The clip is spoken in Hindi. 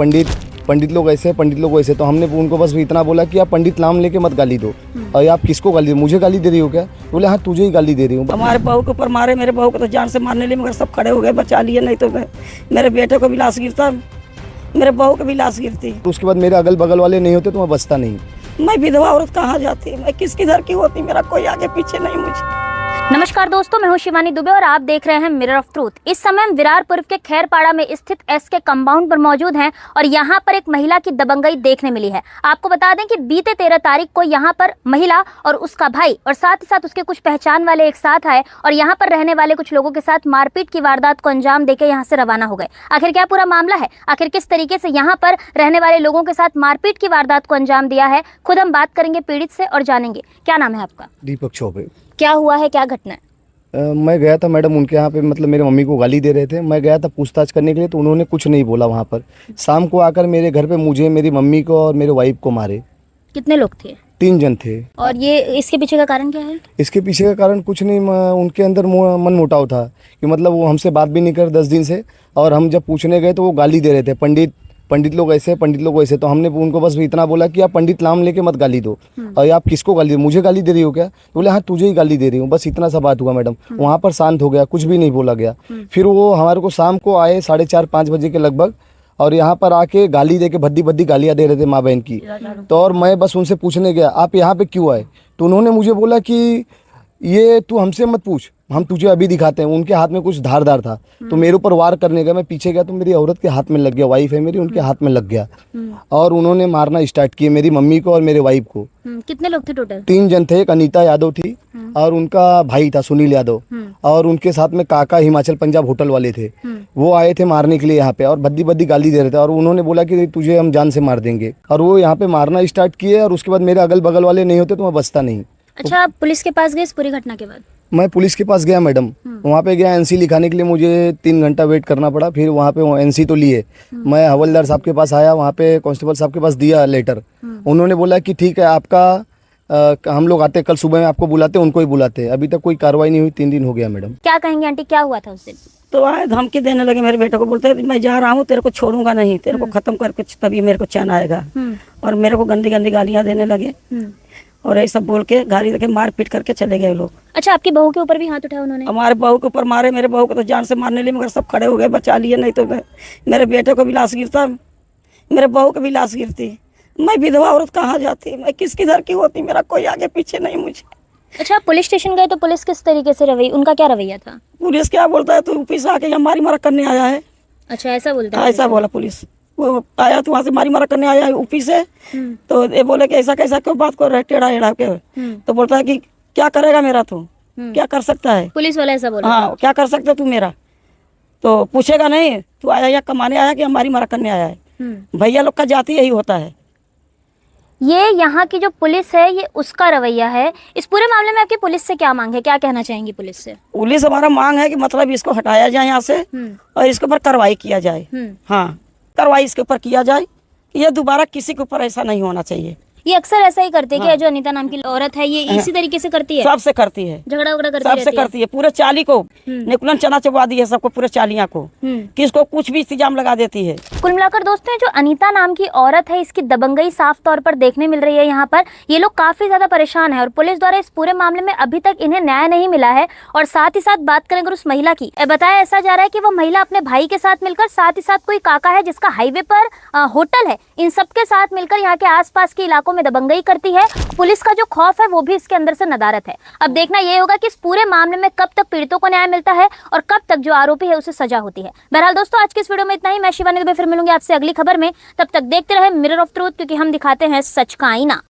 पंडित पंडित लोग ऐसे पंडित लोग वैसे। तो हमने उनको बस इतना बोला कि आप पंडित नाम लेके मत गाली दो। और आप किसको गाली, मुझे गाली दे रही हो क्या? बोले हाँ तुझे ही गाली दे रही हूँ। हमारे बहू के ऊपर मारे, मेरे बहू को तो जान से मारने लिए, मगर सब खड़े हो गए, बचा लिए, नहीं तो मेरे बेटे को भी लाश गिरता, मेरे बहू को भी लाश गिरती। तो उसके बाद मेरे अगल बगल वाले नहीं होते तो मैं बचता नहीं। मैं विधवा औरत कहाँ जाती, मैं किसकी घर की होती, मेरा कोई आगे पीछे नहीं। मुझे नमस्कार दोस्तों, मैं हूं शिवानी दुबे और आप देख रहे हैं मिरर ऑफ ट्रूथ। इस समय हम विरार पूर्व के खैरपाड़ा में स्थित एस के कंपाउंड पर मौजूद हैं और यहां पर एक महिला की दबंगई देखने मिली है। आपको बता दें कि बीते 13 तारीख को यहां पर महिला और उसका भाई और साथ ही साथ उसके कुछ पहचान वाले एक साथ आए और यहां पर रहने वाले कुछ लोगों के साथ मारपीट की वारदात को अंजाम देकर यहां से रवाना हो गए। आखिर क्या पूरा मामला है, आखिर किस तरीके से यहाँ पर रहने वाले लोगों के साथ मारपीट की वारदात को अंजाम दिया है, खुद हम बात करेंगे पीड़ित से और जानेंगे। क्या नाम है आपका? दीपक चौबे। क्या हुआ है, क्या घटना है? मैं गया था मैडम उनके यहाँ पे, मतलब मेरे मम्मी को गाली दे रहे थे। मैं गया था पूछताछ करने के लिए, तो उन्होंने कुछ नहीं बोला वहाँ पर। शाम को आकर मेरे घर पे मुझे, मेरी मम्मी को और मेरे वाइफ को मारे। कितने लोग थे? 3 जन थे। और ये इसके पीछे का कारण क्या है? इसके पीछे का कारण कुछ नहीं, उनके अंदर मन मुटाव था कि मतलब वो हमसे बात भी नहीं कर 10 दिन से। और हम जब पूछने गए तो वो गाली दे रहे थे, पंडित लोग ऐसे पंडित लोग वैसे। तो हमने उनको बस इतना बोला कि आप पंडित नाम लेके मत गाली दो। और आप किसको गाली, मुझे गाली दे रही हो क्या? बोले हाँ तुझे ही गाली दे रही हूँ। बस इतना सा बात हुआ मैडम। वहाँ पर शांत हो गया, कुछ भी नहीं बोला गया। फिर वो हमारे को शाम को आए 4:30-5 बजे के लगभग, और यहाँ पर आके गाली दे के भद्दी भद्दी गालियाँ दे रहे थे माँ बहन की। तो और मैं बस उनसे पूछने गया आप यहाँ पे क्यों आए? तो उन्होंने मुझे बोला कि ये तू हमसे मत पूछ, हम तुझे अभी दिखाते हैं। उनके हाथ में कुछ धारदार था, तो मेरे ऊपर वार करने गया। मैं पीछे गया तो मेरी औरत के हाथ में लग गया, वाइफ है मेरी, उनके हाथ में लग गया। और उन्होंने मारना स्टार्ट किए मेरी मम्मी को और मेरे वाइफ को। कितने लोग थे टोटल? 3 जन थे। एक अनीता यादव थी और उनका भाई था सुनील यादव, और उनके साथ में काका हिमाचल पंजाब होटल वाले थे। वो आए थे मारने के लिए यहाँ पे, और भद्दी भद्दी गाली दे रहे थे। और उन्होंने बोला कि तुझे हम जान से मार देंगे, और वो यहाँ पे मारना स्टार्ट किए। और उसके बाद मेरे अगल बगल वाले नहीं होते तो मैं बचता नहीं। अच्छा, आप पुलिस के पास गए इस पूरी घटना के बाद? मैं पुलिस के पास गया मैडम। वहाँ पे गया, एनसी लिखाने के लिए मुझे 3 घंटा वेट करना पड़ा। फिर वहाँ पे एनसी तो लिए। मैं हवलदार साहब के पास आया, वहाँ पे कांस्टेबल साहब के पास दिया लेटर। उन्होंने बोला कि ठीक है आपका हम लोग आते, कल सुबह में आपको बुलाते, उनको ही बुलाते। अभी तक कोई कार्रवाई नहीं हुई, 3 दिन हो गया मैडम। क्या कहेंगे आंटी, क्या हुआ था उस दिन? तो आए धमकी देने लगे मेरे बेटे को, बोलते मैं जा रहा हूँ, तेरे को छोड़ूंगा नहीं, तेरे को खत्म करके तभी मेरे को चैन आएगा। और मेरे को गंदी गंदी गालियाँ देने लगे और ये सब बोल के गाली देके मार पीट करके चले गए लोग। अच्छा, आपकी बहू के ऊपर भी हाथ उठाया उन्होंने? हमारे बहू के ऊपर मारे, मेरे बहू को तो जान से मारने लिए, मगर सब खड़े हो गए, बचा लिए, नहीं तो मेरे बेटे को भी लाश गिरता, मेरे बहू को भी लाश गिरती। मैं विधवा औरत कहाँ जाती, मैं किसकी घर की होती, मेरा कोई आगे पीछे नहीं। मुझे अच्छा, पुलिस स्टेशन गए तो पुलिस किस तरीके से रवैया, उनका क्या रवैया था? पुलिस क्या बोलता है, तू यूपी से आके यहाँ मारी मारा करने आया है। अच्छा, ऐसा बोलता है? ऐसा बोला पुलिस। वो आया तो वहाँ से मारी मारा करने आया है यूपी से। तो ये बोले कि ऐसा कैसा क्यों बात कर रहे, टेढ़ा एढ़ा के। तो बोलता है कि क्या करेगा मेरा, तू क्या कर सकता है? पुलिस वाला ऐसा बोला? हाँ, क्या कर सकता तू मेरा? तो पूछेगा नहीं, तू आया या कमाने आया कि हमारी मारा करने आया है? भैया लोग का जाति यही होता है। ये यहाँ की जो पुलिस है, ये उसका रवैया है। इस पूरे मामले में आपकी पुलिस से क्या मांग है, क्या कहना चाहेंगी पुलिस से? पुलिस हमारा मांग है कि मतलब इसको हटाया जाए यहाँ से और इसके ऊपर कार्रवाई किया जाए। हाँ, कार्रवाई इसके ऊपर किया जाए कि ये दोबारा किसी के ऊपर ऐसा नहीं होना चाहिए। ये अक्सर ऐसा ही करती है कि जो अनीता नाम की औरत है, ये इसी तरीके से करती है? सबसे करती है, झगड़ा उगड़ा करती सबसे करती है। पूरे चाली को निकुलन चना चबा दी है सबको, पूरे चालियाँ को, किसको कुछ भी इंतजाम लगा देती है। कुल मिलाकर दोस्तों, जो अनीता नाम की औरत है, इसकी दबंगई साफ तौर पर देखने मिल रही है यहाँ पर। ये लोग काफी ज्यादा परेशान है और पुलिस द्वारा इस पूरे मामले में अभी तक इन्हें न्याय नहीं मिला है। और साथ ही साथ बात करें अगर उस महिला की, बताया ऐसा जा रहा है कि वो महिला अपने भाई के साथ मिलकर, साथ ही साथ कोई काका है जिसका हाईवे पर होटल है, इन सबके साथ मिलकर यहाँ के आसपास के इलाकों में दबंगई करती है। पुलिस का जो खौफ है वो भी इसके अंदर से नदारत है। अब देखना ये होगा कि इस पूरे मामले में कब तक पीड़ितों को न्याय मिलता है और कब तक जो आरोपी है उसे सजा होती है। बहरहाल दोस्तों, आज की इस वीडियो में इतना ही। मैं शिवानी दुबे फिर मिलूंगी आपसे अगली खबर में। तब तक देखते रहे मिरर ऑफ ट्रूथ, क्योंकि हम दिखाते हैं सच का आईना।